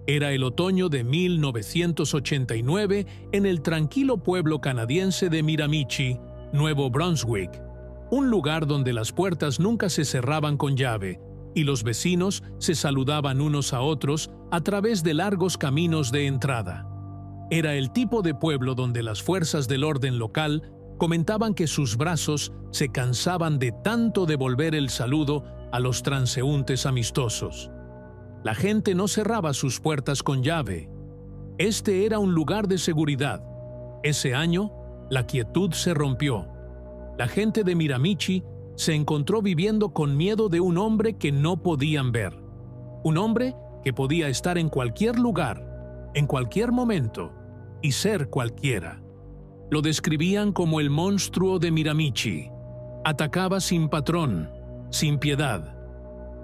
Era el otoño de 1989 en el tranquilo pueblo canadiense de Miramichi, Nuevo Brunswick, un lugar donde las puertas nunca se cerraban con llave y los vecinos se saludaban unos a otros a través de largos caminos de entrada. Era el tipo de pueblo donde las fuerzas del orden local comentaban que sus brazos se cansaban de tanto devolver el saludo a los transeúntes amistosos. La gente no cerraba sus puertas con llave. Este era un lugar de seguridad. Ese año, la quietud se rompió. La gente de Miramichi se encontró viviendo con miedo de un hombre que no podían ver. Un hombre que podía estar en cualquier lugar, en cualquier momento, y ser cualquiera. Lo describían como el monstruo de Miramichi. Atacaba sin patrón, sin piedad.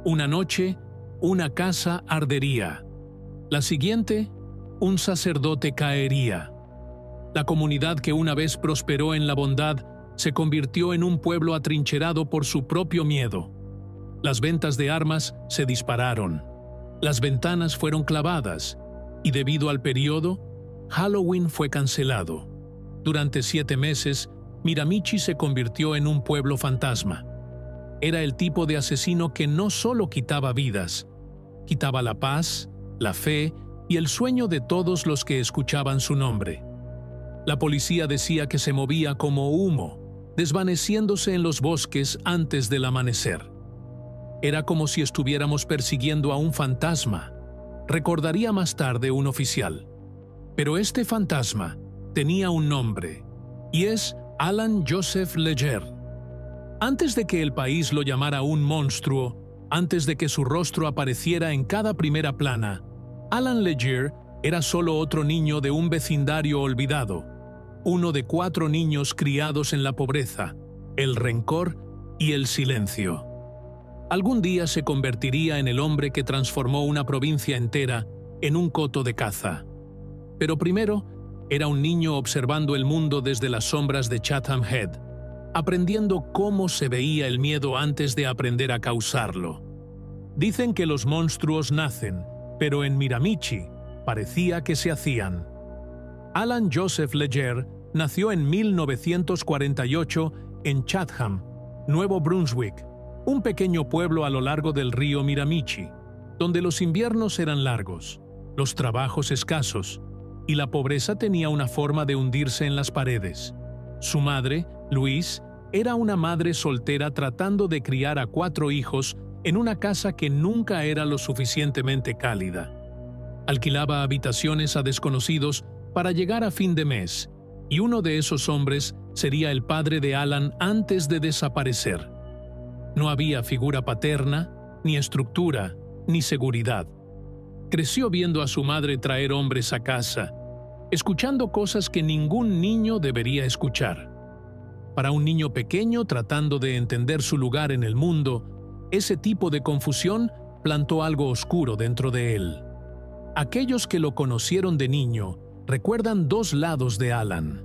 Una noche, una casa ardería. La siguiente, un sacerdote caería. La comunidad que una vez prosperó en la bondad se convirtió en un pueblo atrincherado por su propio miedo. Las ventas de armas se dispararon. Las ventanas fueron clavadas y debido al periodo, Halloween fue cancelado. Durante 7 meses, Miramichi se convirtió en un pueblo fantasma. Era el tipo de asesino que no solo quitaba vidas, quitaba la paz, la fe y el sueño de todos los que escuchaban su nombre. La policía decía que se movía como humo, desvaneciéndose en los bosques antes del amanecer. Era como si estuviéramos persiguiendo a un fantasma, recordaría más tarde un oficial. Pero este fantasma tenía un nombre, y es Alan Joseph Leger. Antes de que el país lo llamara un monstruo, antes de que su rostro apareciera en cada primera plana, Alan Leger era solo otro niño de un vecindario olvidado, uno de 4 niños criados en la pobreza, el rencor y el silencio. Algún día se convertiría en el hombre que transformó una provincia entera en un coto de caza. Pero primero, era un niño observando el mundo desde las sombras de Chatham Head, aprendiendo cómo se veía el miedo antes de aprender a causarlo. Dicen que los monstruos nacen, pero en Miramichi parecía que se hacían. Alan Joseph Leger nació en 1948 en Chatham, Nuevo Brunswick, un pequeño pueblo a lo largo del río Miramichi, donde los inviernos eran largos, los trabajos escasos, y la pobreza tenía una forma de hundirse en las paredes. Su madre, Louise, era una madre soltera tratando de criar a 4 hijos en una casa que nunca era lo suficientemente cálida. Alquilaba habitaciones a desconocidos para llegar a fin de mes, y uno de esos hombres sería el padre de Alan antes de desaparecer. No había figura paterna, ni estructura, ni seguridad. Creció viendo a su madre traer hombres a casa, escuchando cosas que ningún niño debería escuchar. Para un niño pequeño tratando de entender su lugar en el mundo, ese tipo de confusión plantó algo oscuro dentro de él. Aquellos que lo conocieron de niño recuerdan 2 lados de Alan.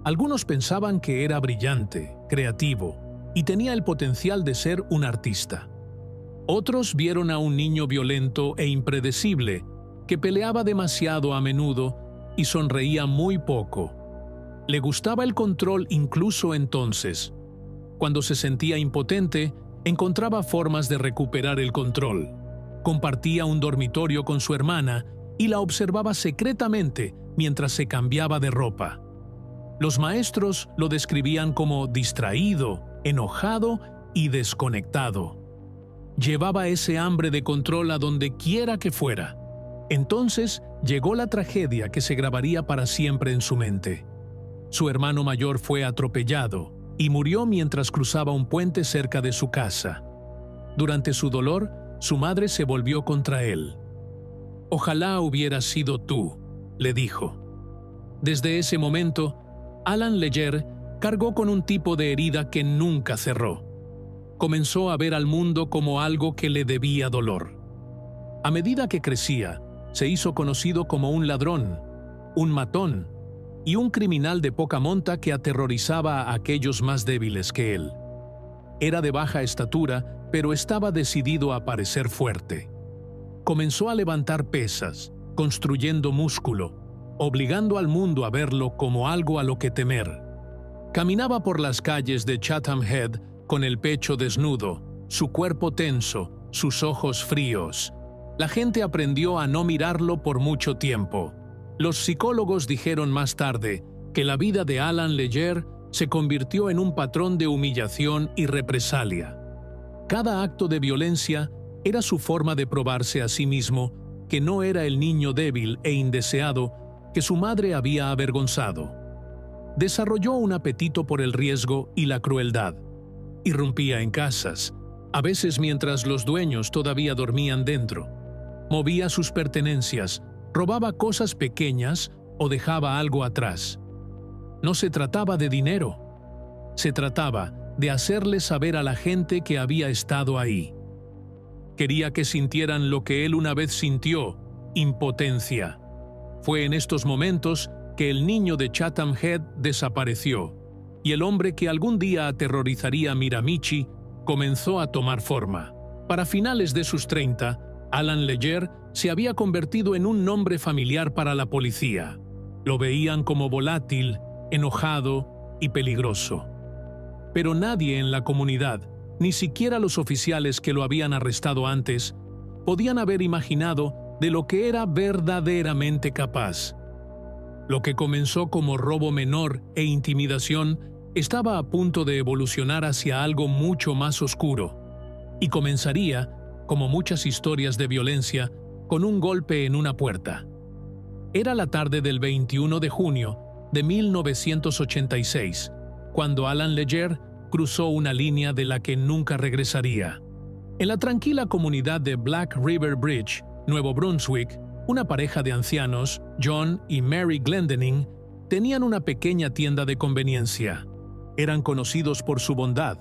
Algunos pensaban que era brillante, creativo, y tenía el potencial de ser un artista. Otros vieron a un niño violento e impredecible, que peleaba demasiado a menudo y sonreía muy poco. Le gustaba el control incluso entonces. Cuando se sentía impotente, encontraba formas de recuperar el control. Compartía un dormitorio con su hermana y la observaba secretamente mientras se cambiaba de ropa. Los maestros lo describían como distraído, enojado y desconectado. Llevaba ese hambre de control a donde quiera que fuera. Entonces llegó la tragedia que se grabaría para siempre en su mente. Su hermano mayor fue atropellado y murió mientras cruzaba un puente cerca de su casa. Durante su dolor, su madre se volvió contra él. «Ojalá hubieras sido tú», le dijo. Desde ese momento, Alan Leger cargó con un tipo de herida que nunca cerró. Comenzó a ver al mundo como algo que le debía dolor. A medida que crecía, se hizo conocido como un ladrón, un matón y un criminal de poca monta que aterrorizaba a aquellos más débiles que él. Era de baja estatura, pero estaba decidido a parecer fuerte. Comenzó a levantar pesas, construyendo músculo, obligando al mundo a verlo como algo a lo que temer. Caminaba por las calles de Chatham Head con el pecho desnudo, su cuerpo tenso, sus ojos fríos. La gente aprendió a no mirarlo por mucho tiempo. Los psicólogos dijeron más tarde que la vida de Alan Leger se convirtió en un patrón de humillación y represalia. Cada acto de violencia era su forma de probarse a sí mismo que no era el niño débil e indeseado que su madre había avergonzado. Desarrolló un apetito por el riesgo y la crueldad. Irrumpía en casas, a veces mientras los dueños todavía dormían dentro. Movía sus pertenencias, robaba cosas pequeñas o dejaba algo atrás. No se trataba de dinero. Se trataba de hacerle saber a la gente que había estado ahí. Quería que sintieran lo que él una vez sintió, impotencia. Fue en estos momentos que el niño de Chatham Head desapareció, y el hombre que algún día aterrorizaría a Miramichi comenzó a tomar forma. Para finales de sus 30, Alan Leger se había convertido en un nombre familiar para la policía. Lo veían como volátil, enojado y peligroso. Pero nadie en la comunidad, ni siquiera los oficiales que lo habían arrestado antes, podían haber imaginado de lo que era verdaderamente capaz. Lo que comenzó como robo menor e intimidación estaba a punto de evolucionar hacia algo mucho más oscuro, y comenzaría, como muchas historias de violencia, con un golpe en una puerta. Era la tarde del 21 de junio de 1986, cuando Alan Leger cruzó una línea de la que nunca regresaría. En la tranquila comunidad de Black River Bridge, Nuevo Brunswick, una pareja de ancianos, John y Mary Glendening, tenían una pequeña tienda de conveniencia. Eran conocidos por su bondad,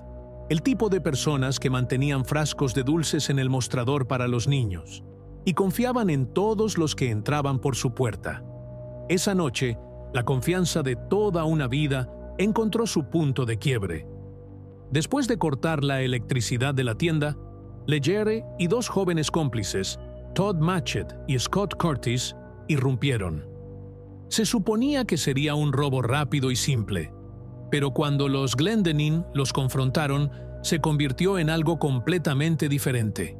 el tipo de personas que mantenían frascos de dulces en el mostrador para los niños, y confiaban en todos los que entraban por su puerta. Esa noche, la confianza de toda una vida encontró su punto de quiebre. Después de cortar la electricidad de la tienda, Leger y dos jóvenes cómplices, Todd Matchett y Scott Curtis, irrumpieron. Se suponía que sería un robo rápido y simple, pero cuando los Glendening los confrontaron, se convirtió en algo completamente diferente.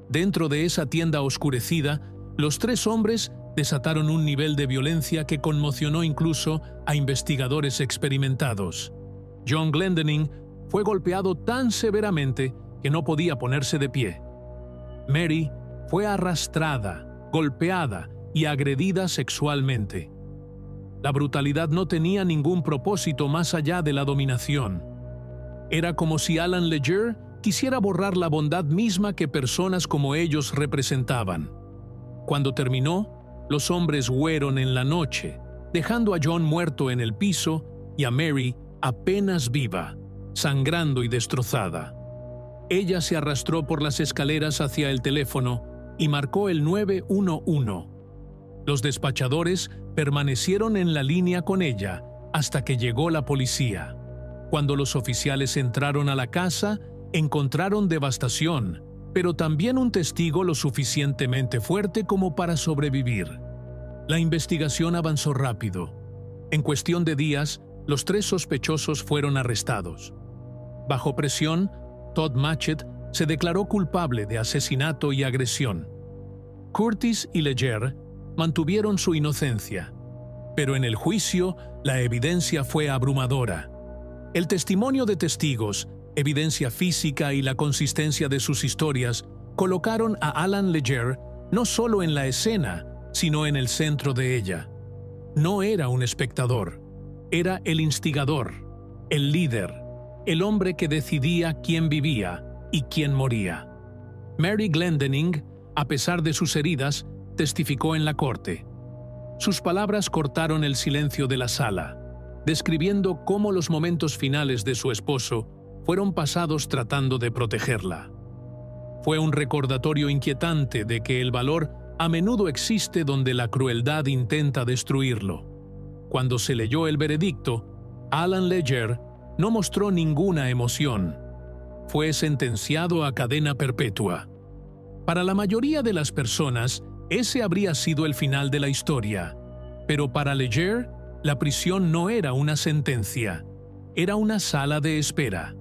Dentro de esa tienda oscurecida, los tres hombres desataron un nivel de violencia que conmocionó incluso a investigadores experimentados. John Glendening fue golpeado tan severamente que no podía ponerse de pie. Mary fue arrastrada, golpeada y agredida sexualmente. La brutalidad no tenía ningún propósito más allá de la dominación. Era como si Alan Leger quisiera borrar la bondad misma que personas como ellos representaban. Cuando terminó, los hombres huyeron en la noche, dejando a John muerto en el piso y a Mary apenas viva, sangrando y destrozada. Ella se arrastró por las escaleras hacia el teléfono y marcó el 911. Los despachadores permanecieron en la línea con ella hasta que llegó la policía. Cuando los oficiales entraron a la casa, encontraron devastación, pero también un testigo lo suficientemente fuerte como para sobrevivir. La investigación avanzó rápido. En cuestión de días, los tres sospechosos fueron arrestados. Bajo presión, Todd Matchett se declaró culpable de asesinato y agresión. Curtis y Leger mantuvieron su inocencia, pero en el juicio la evidencia fue abrumadora. El testimonio de testigos, evidencia física y la consistencia de sus historias colocaron a Alan Leger no solo en la escena, sino en el centro de ella. No era un espectador, era el instigador, el líder, el hombre que decidía quién vivía y quién moría. Mary Glendening, a pesar de sus heridas, testificó en la corte. Sus palabras cortaron el silencio de la sala, describiendo cómo los momentos finales de su esposo fueron pasados tratando de protegerla. Fue un recordatorio inquietante de que el valor a menudo existe donde la crueldad intenta destruirlo. Cuando se leyó el veredicto, Alan Leger no mostró ninguna emoción. Fue sentenciado a cadena perpetua. Para la mayoría de las personas, Ese habría sido el final de la historia. Pero para Leger, la prisión no era una sentencia, era una sala de espera.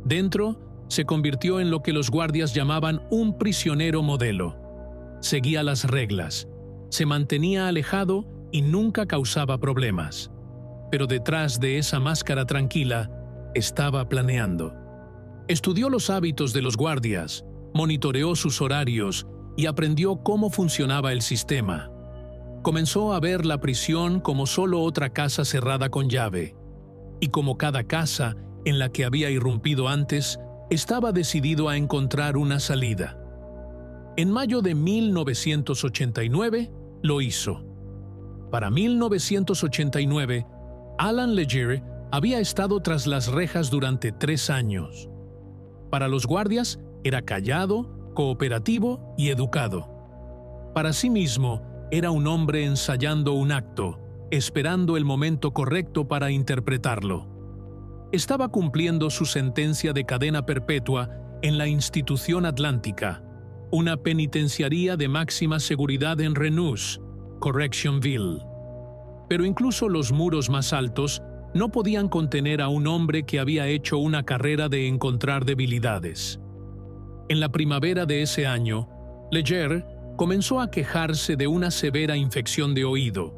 Dentro, se convirtió en lo que los guardias llamaban un prisionero modelo. Seguía las reglas, se mantenía alejado y nunca causaba problemas. Pero detrás de esa máscara tranquila, estaba planeando. Estudió los hábitos de los guardias, monitoreó sus horarios y aprendió cómo funcionaba el sistema. Comenzó a ver la prisión como solo otra casa cerrada con llave. Y como cada casa en la que había irrumpido antes, estaba decidido a encontrar una salida. En mayo de 1989, lo hizo. Para 1989, Alan Leger había estado tras las rejas durante 3 años. Para los guardias, era callado, cooperativo y educado. Para sí mismo, era un hombre ensayando un acto, esperando el momento correcto para interpretarlo. Estaba cumpliendo su sentencia de cadena perpetua en la Institución Atlántica, una penitenciaría de máxima seguridad en Renous, Correctionville. Pero incluso los muros más altos no podían contener a un hombre que había hecho una carrera de encontrar debilidades. En la primavera de ese año, Leger comenzó a quejarse de una severa infección de oído.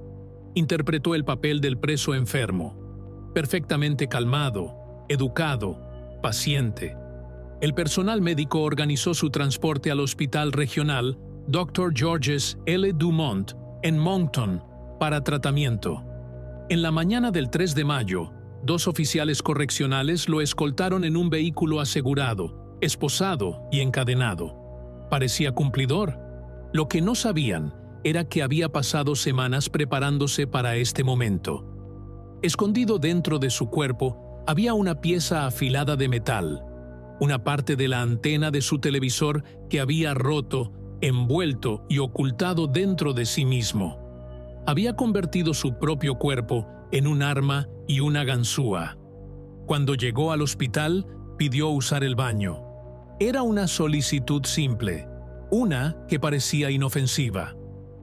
Interpretó el papel del preso enfermo, perfectamente calmado, educado, paciente. El personal médico organizó su transporte al hospital regional Dr. Georges L. Dumont en Moncton para tratamiento. En la mañana del 3 de mayo, 2 oficiales correccionales lo escoltaron en un vehículo asegurado, esposado y encadenado. Parecía cumplidor. Lo que no sabían era que había pasado semanas preparándose para este momento. Escondido dentro de su cuerpo había una pieza afilada de metal, una parte de la antena de su televisor que había roto, envuelto y ocultado dentro de sí mismo. Había convertido su propio cuerpo en un arma y una ganzúa. Cuando llegó al hospital, pidió usar el baño. Era una solicitud simple, una que parecía inofensiva.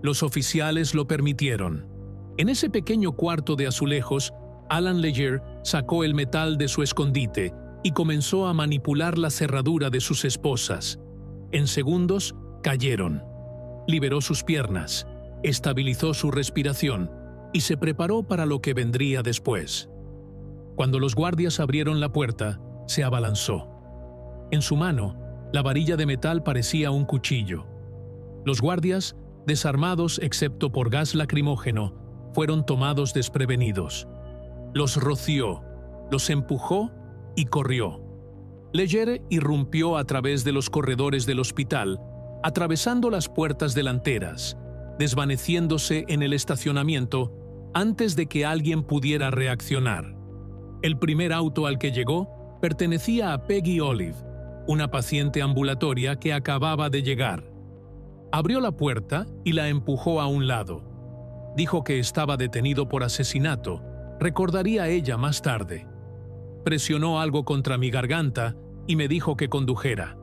Los oficiales lo permitieron. En ese pequeño cuarto de azulejos, Alan Leger sacó el metal de su escondite y comenzó a manipular la cerradura de sus esposas. En segundos, cayeron. Liberó sus piernas, estabilizó su respiración y se preparó para lo que vendría después. Cuando los guardias abrieron la puerta, se abalanzó. En su mano, la varilla de metal parecía un cuchillo. Los guardias, desarmados excepto por gas lacrimógeno, fueron tomados desprevenidos. Los roció, los empujó y corrió. Leger irrumpió a través de los corredores del hospital, atravesando las puertas delanteras, desvaneciéndose en el estacionamiento antes de que alguien pudiera reaccionar. El primer auto al que llegó pertenecía a Peggy Olive, una paciente ambulatoria que acababa de llegar. Abrió la puerta y la empujó a un lado. Dijo que estaba detenido por asesinato, recordaría ella más tarde. Presionó algo contra mi garganta y me dijo que condujera.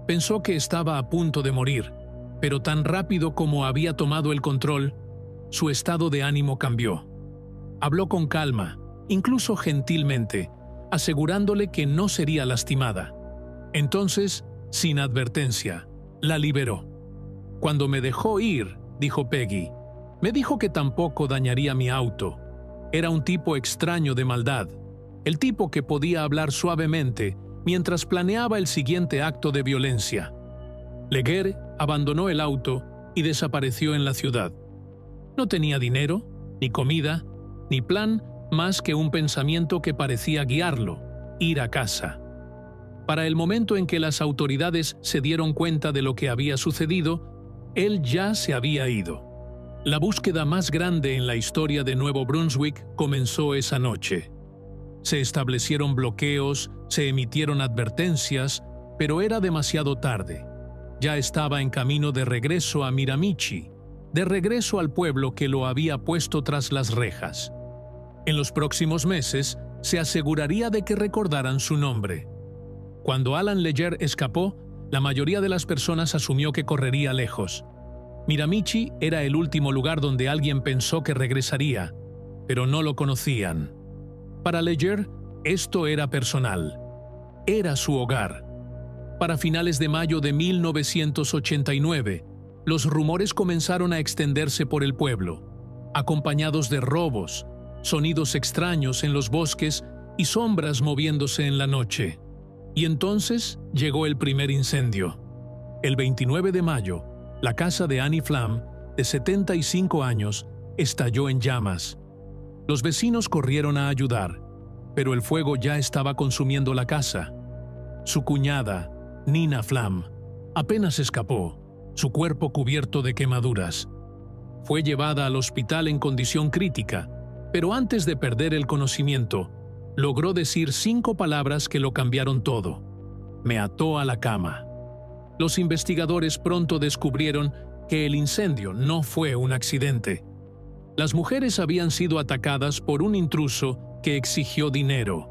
Pensó que estaba a punto de morir, pero tan rápido como había tomado el control, su estado de ánimo cambió. Habló con calma, incluso gentilmente, asegurándole que no sería lastimada. Entonces, sin advertencia, la liberó. Cuando me dejó ir, dijo Peggy, me dijo que tampoco dañaría mi auto. Era un tipo extraño de maldad, el tipo que podía hablar suavemente mientras planeaba el siguiente acto de violencia. Leger abandonó el auto y desapareció en la ciudad. No tenía dinero, ni comida, ni plan más que un pensamiento que parecía guiarlo, ir a casa. Para el momento en que las autoridades se dieron cuenta de lo que había sucedido, él ya se había ido. La búsqueda más grande en la historia de Nuevo Brunswick comenzó esa noche. Se establecieron bloqueos, se emitieron advertencias, pero era demasiado tarde. Ya estaba en camino de regreso a Miramichi, de regreso al pueblo que lo había puesto tras las rejas. En los próximos meses, se aseguraría de que recordaran su nombre. Cuando Alan Leger escapó, la mayoría de las personas asumió que correría lejos. Miramichi era el último lugar donde alguien pensó que regresaría, pero no lo conocían. Para Leger, esto era personal. Era su hogar. Para finales de mayo de 1989, los rumores comenzaron a extenderse por el pueblo, acompañados de robos, sonidos extraños en los bosques y sombras moviéndose en la noche. Y entonces llegó el primer incendio. El 29 de mayo, la casa de Annie Flam, de 75 años, estalló en llamas. Los vecinos corrieron a ayudar, pero el fuego ya estaba consumiendo la casa. Su cuñada, Nina Flam, apenas escapó, su cuerpo cubierto de quemaduras. Fue llevada al hospital en condición crítica, pero antes de perder el conocimiento, logró decir 5 palabras que lo cambiaron todo. Me ató a la cama. Los investigadores pronto descubrieron que el incendio no fue un accidente. Las mujeres habían sido atacadas por un intruso que exigió dinero.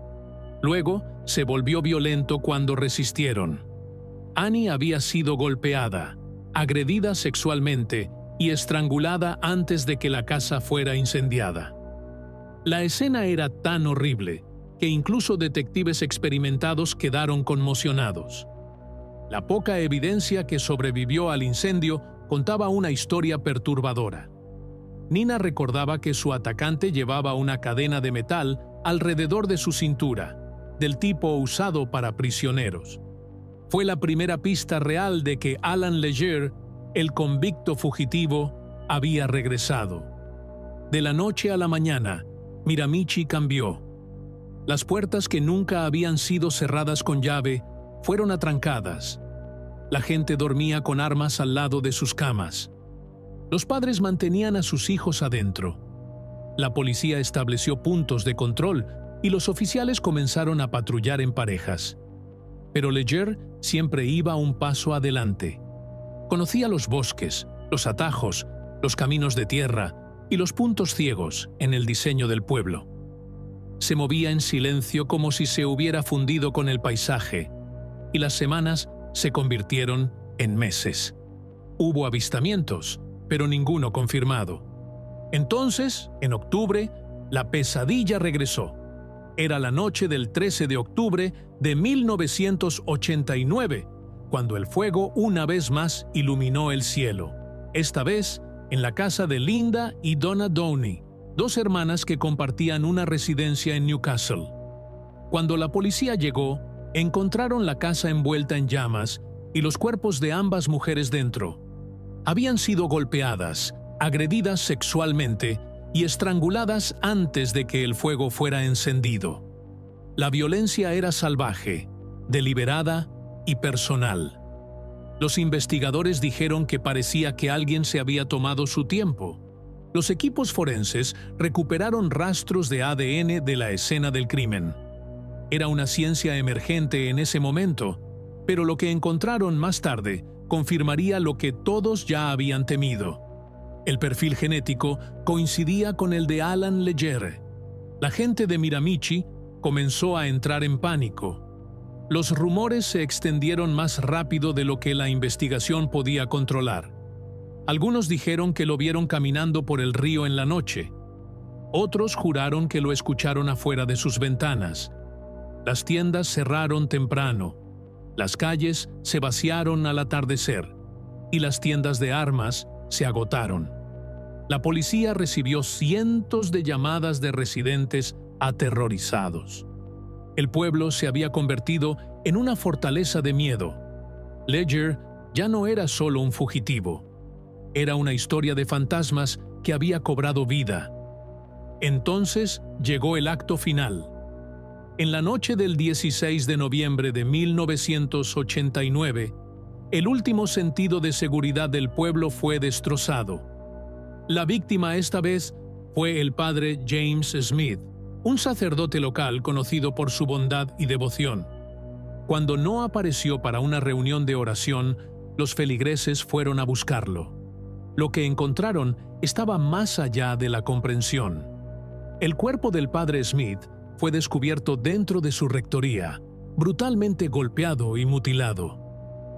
Luego, se volvió violento cuando resistieron. Annie había sido golpeada, agredida sexualmente y estrangulada antes de que la casa fuera incendiada. La escena era tan horrible que incluso detectives experimentados quedaron conmocionados. La poca evidencia que sobrevivió al incendio contaba una historia perturbadora. Nina recordaba que su atacante llevaba una cadena de metal alrededor de su cintura, del tipo usado para prisioneros. Fue la primera pista real de que Alan Leger, el convicto fugitivo, había regresado. De la noche a la mañana, Miramichi cambió. Las puertas que nunca habían sido cerradas con llave fueron atrancadas. La gente dormía con armas al lado de sus camas. Los padres mantenían a sus hijos adentro. La policía estableció puntos de control y los oficiales comenzaron a patrullar en parejas. Pero Leger siempre iba un paso adelante. Conocía los bosques, los atajos, los caminos de tierra y los puntos ciegos en el diseño del pueblo. Se movía en silencio como si se hubiera fundido con el paisaje, y las semanas se convirtieron en meses. Hubo avistamientos, pero ninguno confirmado. Entonces, en octubre, la pesadilla regresó. Era la noche del 13 de octubre de 1989, cuando el fuego una vez más iluminó el cielo. Esta vez, en la casa de Linda y Donna Downey, 2 hermanas que compartían una residencia en Newcastle. Cuando la policía llegó, encontraron la casa envuelta en llamas y los cuerpos de ambas mujeres dentro. Habían sido golpeadas, agredidas sexualmente y estranguladas antes de que el fuego fuera encendido. La violencia era salvaje, deliberada y personal. Los investigadores dijeron que parecía que alguien se había tomado su tiempo. Los equipos forenses recuperaron rastros de ADN de la escena del crimen. Era una ciencia emergente en ese momento, pero lo que encontraron más tarde confirmaría lo que todos ya habían temido. El perfil genético coincidía con el de Alan Leger. La gente de Miramichi comenzó a entrar en pánico. Los rumores se extendieron más rápido de lo que la investigación podía controlar. Algunos dijeron que lo vieron caminando por el río en la noche. Otros juraron que lo escucharon afuera de sus ventanas. Las tiendas cerraron temprano. Las calles se vaciaron al atardecer. Y las tiendas de armas se agotaron. La policía recibió cientos de llamadas de residentes aterrorizados. El pueblo se había convertido en una fortaleza de miedo. Leger ya no era solo un fugitivo. Era una historia de fantasmas que había cobrado vida. Entonces llegó el acto final. En la noche del 16 de noviembre de 1989, el último sentido de seguridad del pueblo fue destrozado. La víctima esta vez fue el padre James Smith, un sacerdote local conocido por su bondad y devoción. Cuando no apareció para una reunión de oración, los feligreses fueron a buscarlo. Lo que encontraron estaba más allá de la comprensión. El cuerpo del padre Smith fue descubierto dentro de su rectoría, brutalmente golpeado y mutilado.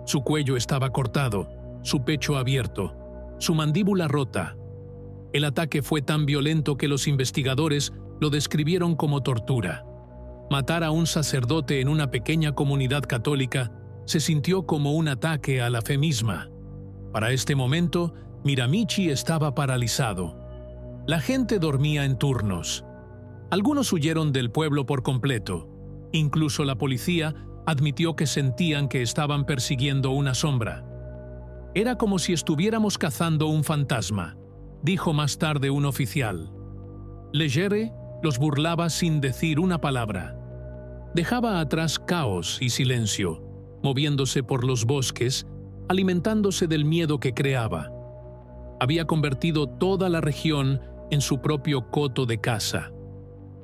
Su cuello estaba cortado, su pecho abierto, su mandíbula rota. El ataque fue tan violento que los investigadores lo describieron como tortura. Matar a un sacerdote en una pequeña comunidad católica se sintió como un ataque a la fe misma. Para este momento, Miramichi estaba paralizado. La gente dormía en turnos. Algunos huyeron del pueblo por completo. Incluso la policía admitió que sentían que estaban persiguiendo una sombra. Era como si estuviéramos cazando un fantasma, dijo más tarde un oficial. Leggere los burlaba sin decir una palabra. Dejaba atrás caos y silencio, moviéndose por los bosques, alimentándose del miedo que creaba. Había convertido toda la región en su propio coto de caza.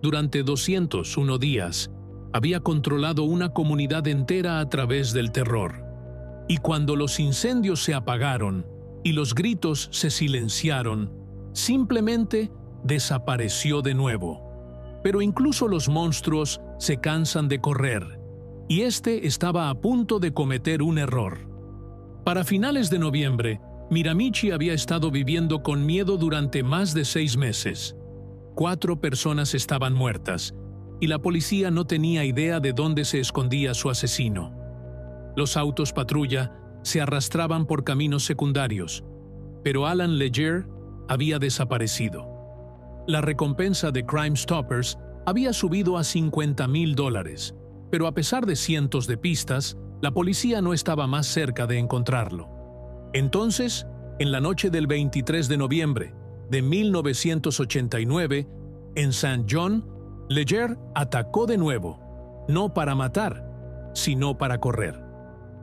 Durante 201 días, había controlado una comunidad entera a través del terror. Y cuando los incendios se apagaron y los gritos se silenciaron, simplemente desapareció de nuevo. Pero incluso los monstruos se cansan de correr, y este estaba a punto de cometer un error. Para finales de noviembre, Miramichi había estado viviendo con miedo durante más de 6 meses. 4 personas estaban muertas, y la policía no tenía idea de dónde se escondía su asesino. Los autos patrulla se arrastraban por caminos secundarios, pero Alan Leggere había desaparecido. La recompensa de Crime Stoppers había subido a $50,000, pero a pesar de cientos de pistas, la policía no estaba más cerca de encontrarlo. Entonces, en la noche del 23 de noviembre de 1989, en St. John, Leggere atacó de nuevo, no para matar, sino para correr.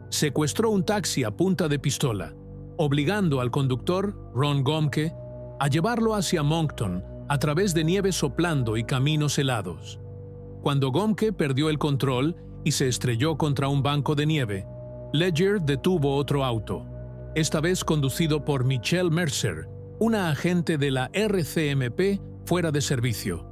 Secuestró un taxi a punta de pistola, obligando al conductor, Ron Gomke, a llevarlo hacia Moncton a través de nieve soplando y caminos helados. Cuando Gomke perdió el control y se estrelló contra un banco de nieve, Leggere detuvo otro auto, esta vez conducido por Michelle Mercer, una agente de la RCMP fuera de servicio.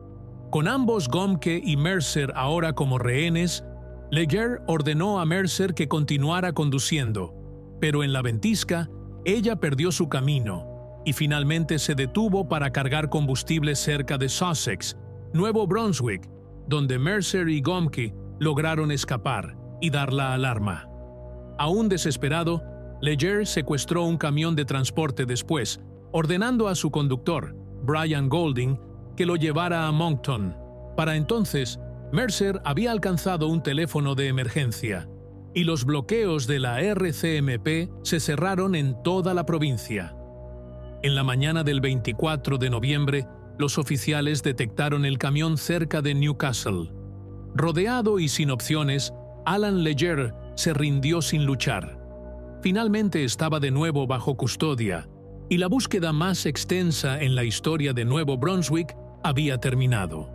Con ambos Gomke y Mercer ahora como rehenes, Leggere ordenó a Mercer que continuara conduciendo, pero en la ventisca, ella perdió su camino y finalmente se detuvo para cargar combustible cerca de Sussex, Nuevo Brunswick, donde Mercer y Gomke lograron escapar y dar la alarma. Aún desesperado, Leggere secuestró un camión de transporte después, ordenando a su conductor, Brian Golding, que lo llevara a Moncton. Para entonces, Mercer había alcanzado un teléfono de emergencia, y los bloqueos de la RCMP se cerraron en toda la provincia. En la mañana del 24 de noviembre, los oficiales detectaron el camión cerca de Newcastle. Rodeado y sin opciones, Alan Leggere se rindió sin luchar. Finalmente estaba de nuevo bajo custodia, y la búsqueda más extensa en la historia de Nuevo Brunswick había terminado.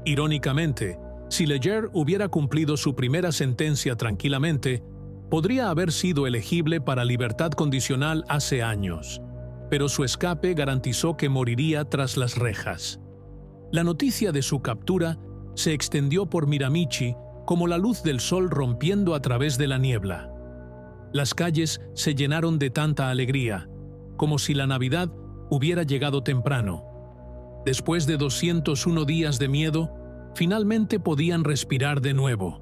Irónicamente, si Leggere hubiera cumplido su primera sentencia tranquilamente, podría haber sido elegible para libertad condicional hace años, pero su escape garantizó que moriría tras las rejas. La noticia de su captura se extendió por Miramichi como la luz del sol rompiendo a través de la niebla. Las calles se llenaron de tanta alegría, como si la Navidad hubiera llegado temprano. Después de 201 días de miedo, finalmente podían respirar de nuevo.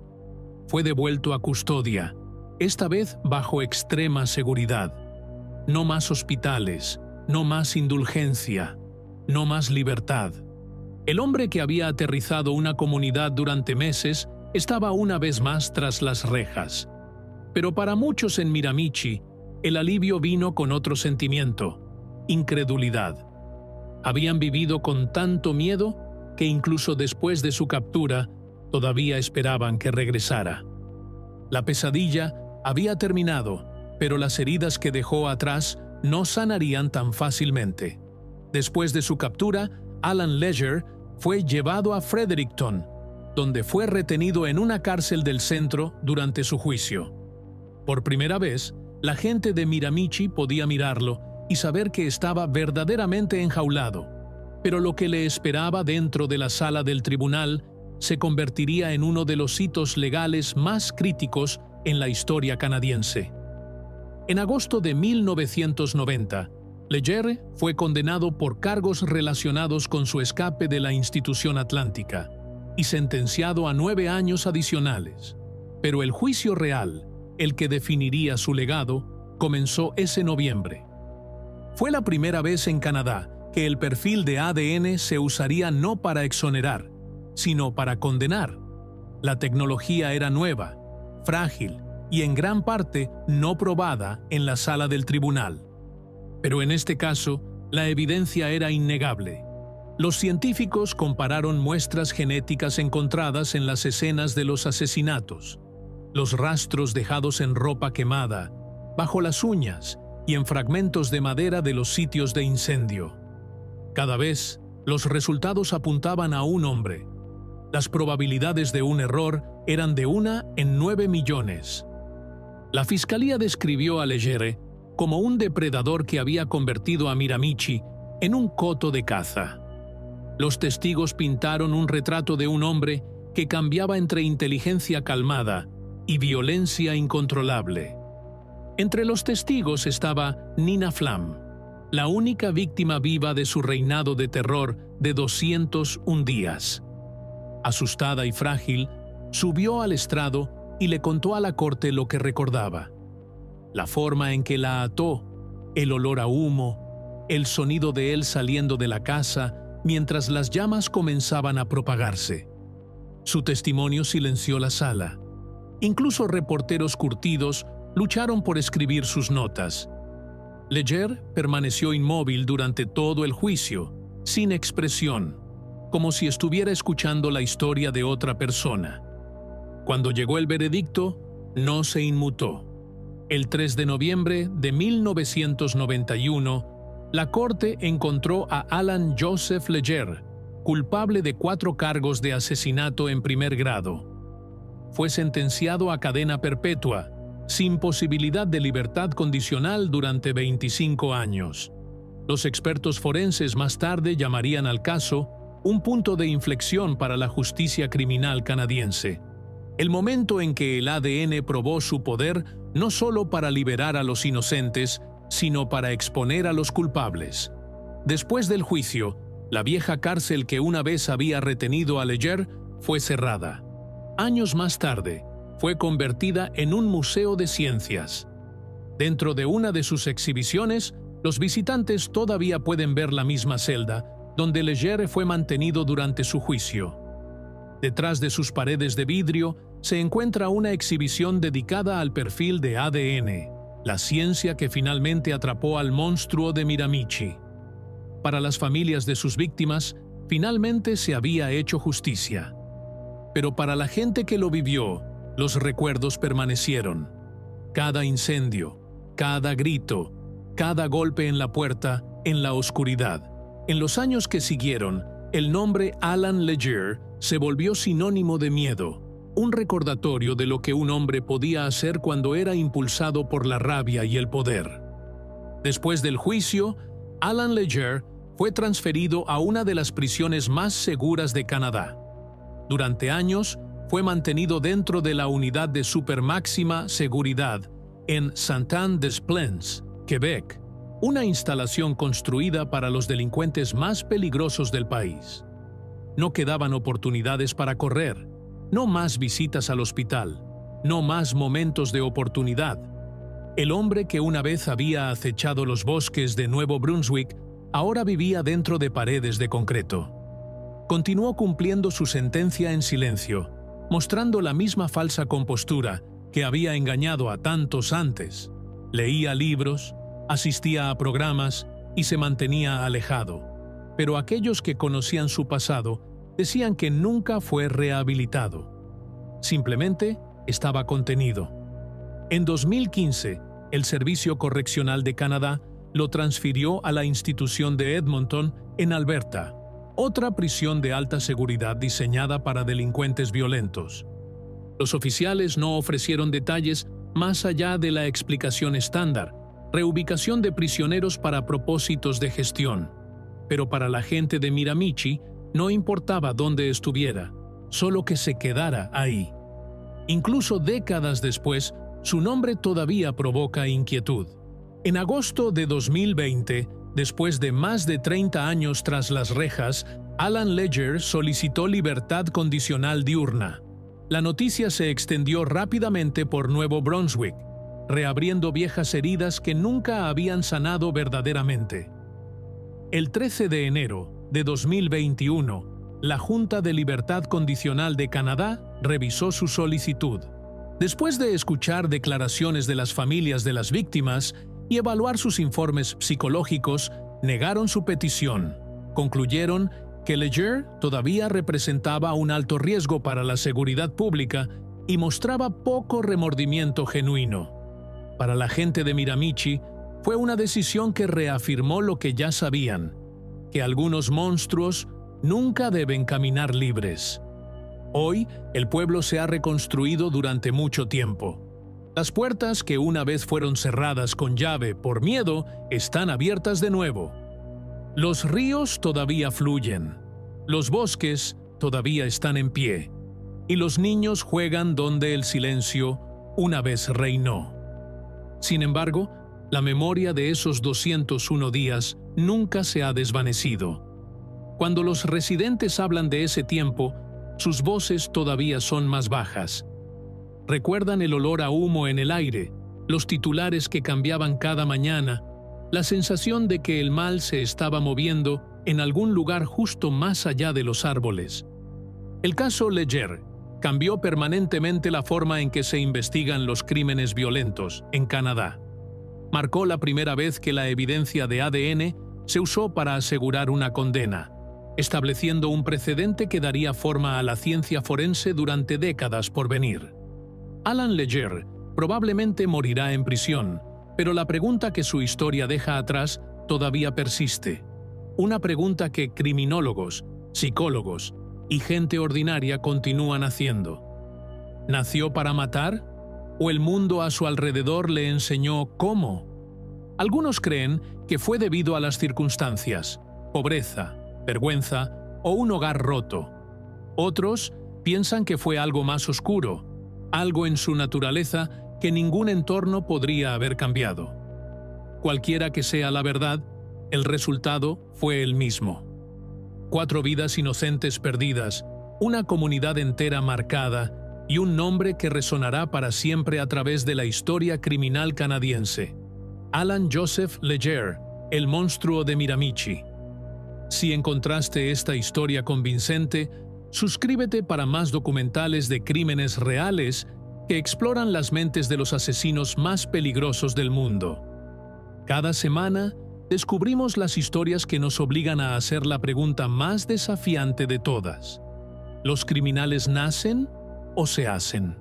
Fue devuelto a custodia, esta vez bajo extrema seguridad. No más hospitales, no más indulgencia, no más libertad. El hombre que había aterrizado una comunidad durante meses estaba una vez más tras las rejas. Pero para muchos en Miramichi, el alivio vino con otro sentimiento: incredulidad. Habían vivido con tanto miedo que incluso después de su captura, todavía esperaban que regresara. La pesadilla había terminado, pero las heridas que dejó atrás no sanarían tan fácilmente. Después de su captura, Alan Leggere fue llevado a Fredericton, donde fue retenido en una cárcel del centro durante su juicio. Por primera vez, la gente de Miramichi podía mirarlo y saber que estaba verdaderamente enjaulado, pero lo que le esperaba dentro de la sala del tribunal se convertiría en uno de los hitos legales más críticos en la historia canadiense. En agosto de 1990, Leger fue condenado por cargos relacionados con su escape de la institución atlántica y sentenciado a 9 años adicionales. Pero el juicio real, el que definiría su legado, comenzó ese noviembre. Fue la primera vez en Canadá que el perfil de ADN se usaría no para exonerar, sino para condenar. La tecnología era nueva, frágil y en gran parte no probada en la sala del tribunal. Pero en este caso, la evidencia era innegable. Los científicos compararon muestras genéticas encontradas en las escenas de los asesinatos, los rastros dejados en ropa quemada, bajo las uñas y en fragmentos de madera de los sitios de incendio. Cada vez, los resultados apuntaban a un hombre. Las probabilidades de un error eran de 1 en 9 millones. La fiscalía describió a Leger como un depredador que había convertido a Miramichi en un coto de caza. Los testigos pintaron un retrato de un hombre que cambiaba entre inteligencia calmada y violencia incontrolable. Entre los testigos estaba Nina Flam, la única víctima viva de su reinado de terror de 201 días. Asustada y frágil, subió al estrado y le contó a la corte lo que recordaba. La forma en que la ató, el olor a humo, el sonido de él saliendo de la casa mientras las llamas comenzaban a propagarse. Su testimonio silenció la sala. Incluso reporteros curtidos lucharon por escribir sus notas. Leger permaneció inmóvil durante todo el juicio, sin expresión, como si estuviera escuchando la historia de otra persona. Cuando llegó el veredicto, no se inmutó. El 3 de noviembre de 1991, la corte encontró a Alan Joseph Leger culpable de 4 cargos de asesinato en primer grado. Fue sentenciado a cadena perpetua, sin posibilidad de libertad condicional durante 25 años. Los expertos forenses más tarde llamarían al caso un punto de inflexión para la justicia criminal canadiense. El momento en que el ADN probó su poder no solo para liberar a los inocentes, sino para exponer a los culpables. Después del juicio, la vieja cárcel que una vez había retenido a Leger fue cerrada. Años más tarde, fue convertida en un museo de ciencias. Dentro de una de sus exhibiciones, los visitantes todavía pueden ver la misma celda donde Leger fue mantenido durante su juicio. Detrás de sus paredes de vidrio se encuentra una exhibición dedicada al perfil de ADN, la ciencia que finalmente atrapó al monstruo de Miramichi. Para las familias de sus víctimas, finalmente se había hecho justicia. Pero para la gente que lo vivió, los recuerdos permanecieron. Cada incendio, cada grito, cada golpe en la puerta, en la oscuridad. En los años que siguieron, el nombre Alan Leger se volvió sinónimo de miedo, un recordatorio de lo que un hombre podía hacer cuando era impulsado por la rabia y el poder. Después del juicio, Alan Leger fue transferido a una de las prisiones más seguras de Canadá. Durante años, fue mantenido dentro de la unidad de supermáxima seguridad en Saint-Anne-des-Plaines, Quebec, una instalación construida para los delincuentes más peligrosos del país. No quedaban oportunidades para correr, no más visitas al hospital, no más momentos de oportunidad. El hombre que una vez había acechado los bosques de Nuevo Brunswick ahora vivía dentro de paredes de concreto. Continuó cumpliendo su sentencia en silencio, mostrando la misma falsa compostura que había engañado a tantos antes. Leía libros, asistía a programas y se mantenía alejado. Pero aquellos que conocían su pasado decían que nunca fue rehabilitado. Simplemente estaba contenido. En 2015, el Servicio Correccional de Canadá lo transfirió a la institución de Edmonton, en Alberta, otra prisión de alta seguridad diseñada para delincuentes violentos. Los oficiales no ofrecieron detalles más allá de la explicación estándar, reubicación de prisioneros para propósitos de gestión. Pero para la gente de Miramichi no importaba dónde estuviera, solo que se quedara ahí. Incluso décadas después, su nombre todavía provoca inquietud. En agosto de 2020, Después de más de 30 años tras las rejas, Alan Ledger solicitó libertad condicional diurna. La noticia se extendió rápidamente por Nuevo Brunswick, reabriendo viejas heridas que nunca habían sanado verdaderamente. El 13 de enero de 2021, la Junta de Libertad Condicional de Canadá revisó su solicitud. Después de escuchar declaraciones de las familias de las víctimas y evaluar sus informes psicológicos, negaron su petición. Concluyeron que Ledger todavía representaba un alto riesgo para la seguridad pública y mostraba poco remordimiento genuino. Para la gente de Miramichi, fue una decisión que reafirmó lo que ya sabían, que algunos monstruos nunca deben caminar libres. Hoy, el pueblo se ha reconstruido durante mucho tiempo. Las puertas que una vez fueron cerradas con llave por miedo están abiertas de nuevo. Los ríos todavía fluyen, los bosques todavía están en pie, y los niños juegan donde el silencio una vez reinó. Sin embargo, la memoria de esos 201 días nunca se ha desvanecido. Cuando los residentes hablan de ese tiempo, sus voces todavía son más bajas. Recuerdan el olor a humo en el aire, los titulares que cambiaban cada mañana, la sensación de que el mal se estaba moviendo en algún lugar justo más allá de los árboles. El caso Ledger cambió permanentemente la forma en que se investigan los crímenes violentos en Canadá. Marcó la primera vez que la evidencia de ADN se usó para asegurar una condena, estableciendo un precedente que daría forma a la ciencia forense durante décadas por venir. Alan Ledger probablemente morirá en prisión, pero la pregunta que su historia deja atrás todavía persiste. Una pregunta que criminólogos, psicólogos y gente ordinaria continúan haciendo. ¿Nació para matar? ¿O el mundo a su alrededor le enseñó cómo? Algunos creen que fue debido a las circunstancias, pobreza, vergüenza o un hogar roto. Otros piensan que fue algo más oscuro, algo en su naturaleza que ningún entorno podría haber cambiado. Cualquiera que sea la verdad, el resultado fue el mismo. 4 vidas inocentes perdidas, una comunidad entera marcada y un nombre que resonará para siempre a través de la historia criminal canadiense. Alan Joseph Ledger, el monstruo de Miramichi. Si encontraste esta historia convincente, suscríbete para más documentales de crímenes reales que exploran las mentes de los asesinos más peligrosos del mundo. Cada semana, descubrimos las historias que nos obligan a hacer la pregunta más desafiante de todas. ¿Los criminales nacen o se hacen?